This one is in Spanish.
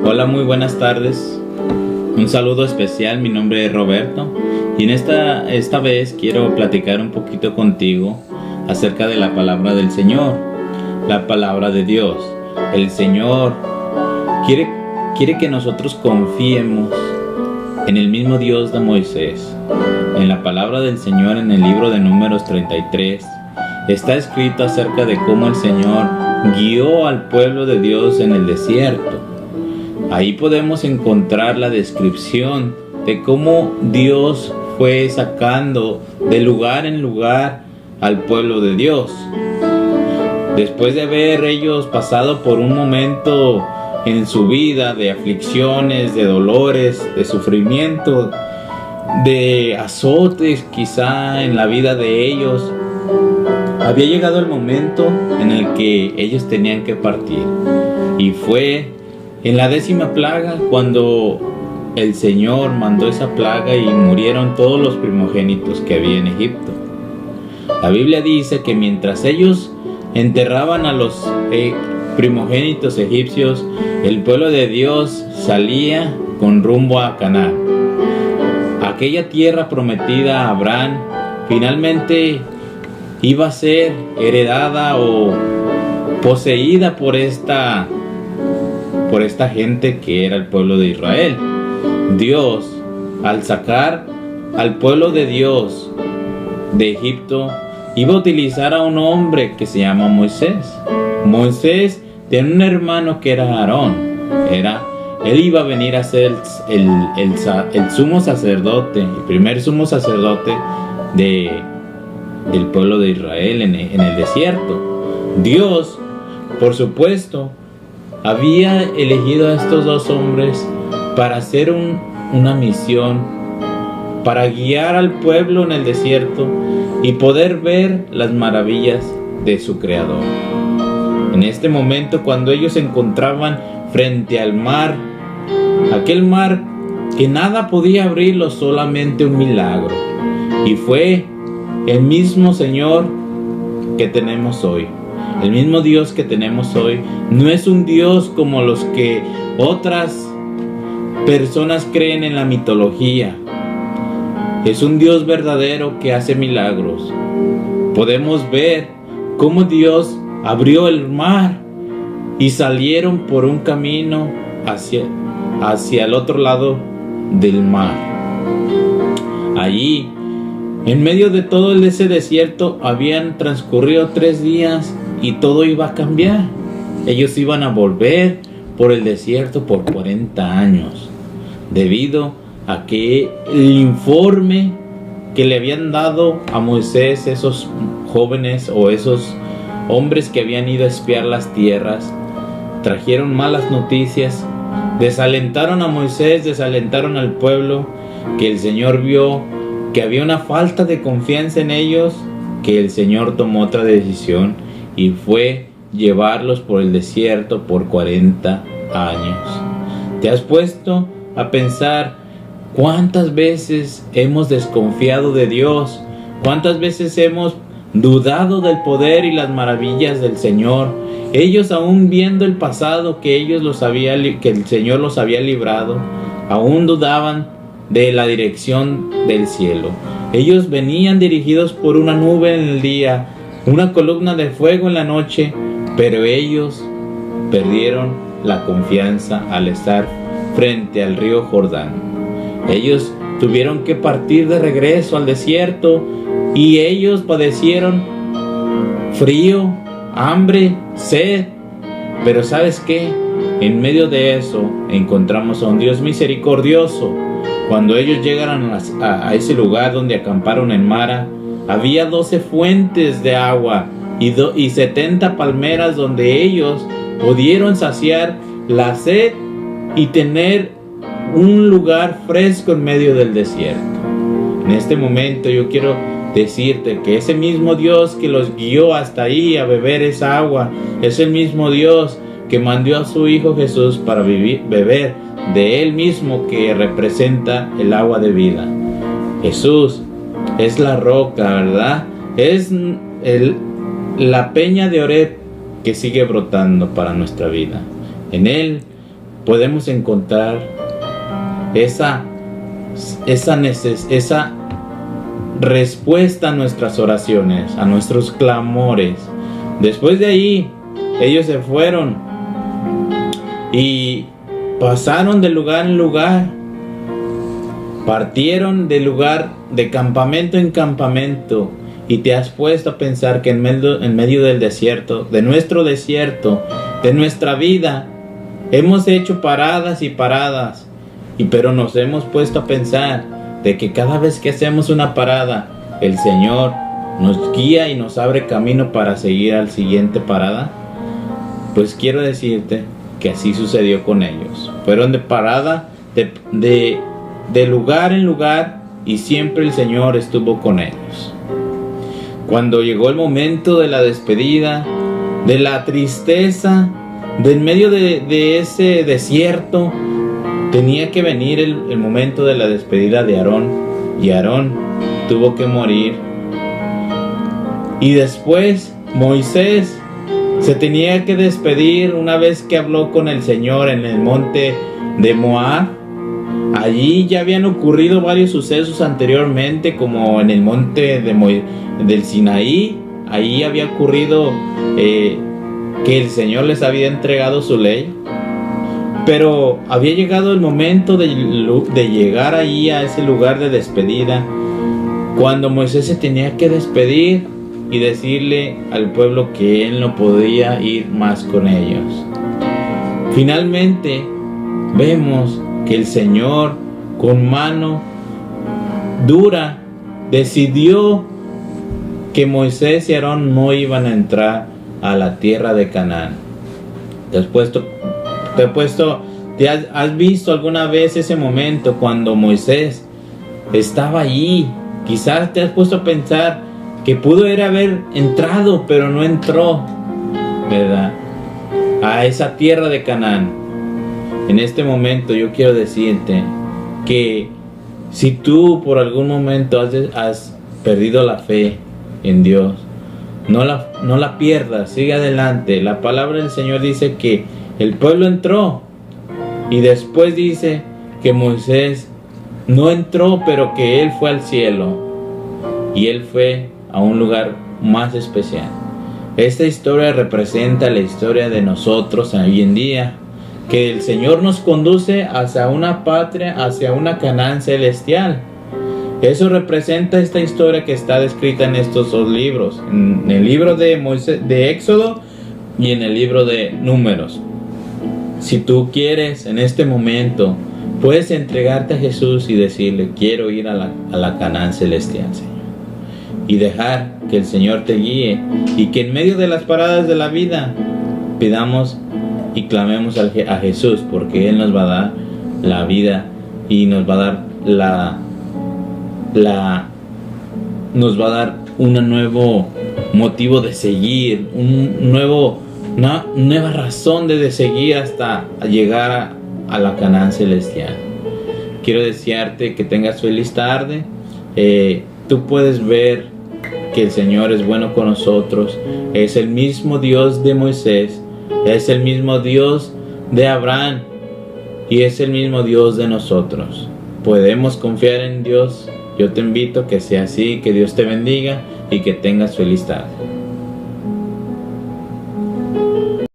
Hola, muy buenas tardes. Un saludo especial, mi nombre es Roberto y en esta vez quiero platicar un poquito contigo acerca de la palabra del Señor, la palabra de Dios. El Señor quiere que nosotros confiemos en el mismo Dios de Moisés. En la palabra del Señor, en el libro de Números 33, está escrito acerca de cómo el Señor guió al pueblo de Dios en el desierto. Ahí podemos encontrar la descripción de cómo Dios fue sacando de lugar en lugar al pueblo de Dios. Después de haber ellos pasado por un momento en su vida de aflicciones, de dolores, de sufrimiento, de azotes quizá en la vida de ellos, había llegado el momento en el que ellos tenían que partir. Y fue en la 10ª plaga cuando el Señor mandó esa plaga y murieron todos los primogénitos que había en Egipto. La Biblia dice que mientras ellos enterraban a los primogénitos egipcios, el pueblo de Dios salía con rumbo a Canaán. Aquella tierra prometida a Abraham finalmente iba a ser heredada o poseída por esta gente que era el pueblo de Israel. Dios, al sacar al pueblo de Dios de Egipto, iba a utilizar a un hombre que se llama Moisés. Moisés tenía un hermano que era Aarón. Él iba a venir a ser el sumo sacerdote, el primer sumo sacerdote del pueblo de Israel en el desierto. Dios, por supuesto, había elegido a estos dos hombres para hacer una misión, para guiar al pueblo en el desierto y poder ver las maravillas de su Creador. En este momento, cuando ellos se encontraban frente al mar, aquel mar que nada podía abrirlo, solamente un milagro, y fue el mismo Señor que tenemos hoy. El mismo Dios que tenemos hoy no es un Dios como los que otras personas creen en la mitología. Es un Dios verdadero que hace milagros. Podemos ver cómo Dios abrió el mar y salieron por un camino hacia el otro lado del mar. Allí, en medio de todo ese desierto, habían transcurrido 3 días y todo iba a cambiar. Ellos iban a volver por el desierto por 40 años, debido a que el informe que le habían dado a Moisés esos jóvenes o esos hombres que habían ido a espiar las tierras trajeron malas noticias, desalentaron a Moisés, desalentaron al pueblo, que el Señor vio que había una falta de confianza en ellos, que el Señor tomó otra decisión y fue llevarlos por el desierto por 40 años. ¿Te has puesto a pensar cuántas veces hemos desconfiado de Dios? ¿Cuántas veces hemos dudado del poder y las maravillas del Señor? Ellos, aún viendo el pasado que el Señor los había librado, aún dudaban de la dirección del cielo. Ellos venían dirigidos por una nube en el día, una columna de fuego en la noche, pero ellos perdieron la confianza al estar frente al río Jordán. Ellos tuvieron que partir de regreso al desierto y ellos padecieron frío, hambre, sed. Pero ¿sabes qué? En medio de eso encontramos a un Dios misericordioso. Cuando ellos llegaron a ese lugar donde acamparon en Mara, había 12 fuentes de agua y 70 palmeras donde ellos pudieron saciar la sed y tener un lugar fresco en medio del desierto. En este momento yo quiero decirte que ese mismo Dios que los guió hasta ahí a beber esa agua es el mismo Dios que mandó a su Hijo Jesús para beber de Él mismo, que representa el agua de vida. Jesús es la roca, ¿verdad? Es la peña de Oreb que sigue brotando para nuestra vida. En Él podemos encontrar esa respuesta a nuestras oraciones, a nuestros clamores. Después de ahí, ellos se fueron y pasaron de lugar en lugar, partieron de lugar, de campamento en campamento. Y te has puesto a pensar que en medio del desierto, de nuestro desierto, de nuestra vida, hemos hecho paradas y paradas, pero nos hemos puesto a pensar de que cada vez que hacemos una parada, el Señor nos guía y nos abre camino para seguir al siguiente parada. Pues quiero decirte que así sucedió con ellos. Fueron de parada, de lugar en lugar, y siempre el Señor estuvo con ellos. Cuando llegó el momento de la despedida, de la tristeza, de en medio de ese desierto, tenía que venir el momento de la despedida de Aarón, y Aarón tuvo que morir. Y después Moisés se tenía que despedir una vez que habló con el Señor en el monte de Moab. Allí ya habían ocurrido varios sucesos anteriormente, como en el monte del Sinaí. Ahí había ocurrido que el Señor les había entregado su ley. Pero había llegado el momento de llegar allí a ese lugar de despedida, cuando Moisés se tenía que despedir y decirle al pueblo que él no podía ir más con ellos. Finalmente vemos que el Señor, con mano dura, decidió que Moisés y Aarón no iban a entrar a la tierra de Canaán. ¿Te has visto alguna vez ese momento cuando Moisés estaba allí? Quizás te has puesto a pensar que pudo haber entrado, pero no entró, ¿verdad?, a esa tierra de Canaán. En este momento yo quiero decirte que si tú por algún momento has perdido la fe en Dios, no la pierdas, sigue adelante. La palabra del Señor dice que el pueblo entró, y después dice que Moisés no entró, pero que él fue al cielo, y él fue a un lugar más especial. Esta historia representa la historia de nosotros hoy en día, que el Señor nos conduce hacia una patria, hacia una Canaán celestial. Eso representa esta historia que está descrita en estos dos libros, en el libro de Éxodo y en el libro de Números. Si tú quieres en este momento, puedes entregarte a Jesús y decirle: quiero ir a la Canaán celestial, Señor, y dejar que el Señor te guíe, y que en medio de las paradas de la vida pidamos y clamemos a Jesús, porque Él nos va a dar la vida y nos va a dar nos va a dar un nuevo motivo de seguir, una nueva razón de seguir hasta llegar a la Canaán celestial. Quiero desearte que tengas feliz tarde. Tú puedes ver que el Señor es bueno con nosotros. Es el mismo Dios de Moisés, es el mismo Dios de Abraham, y es el mismo Dios de nosotros. Podemos confiar en Dios. Yo te invito a que sea así. Que Dios te bendiga y que tengas feliz tarde.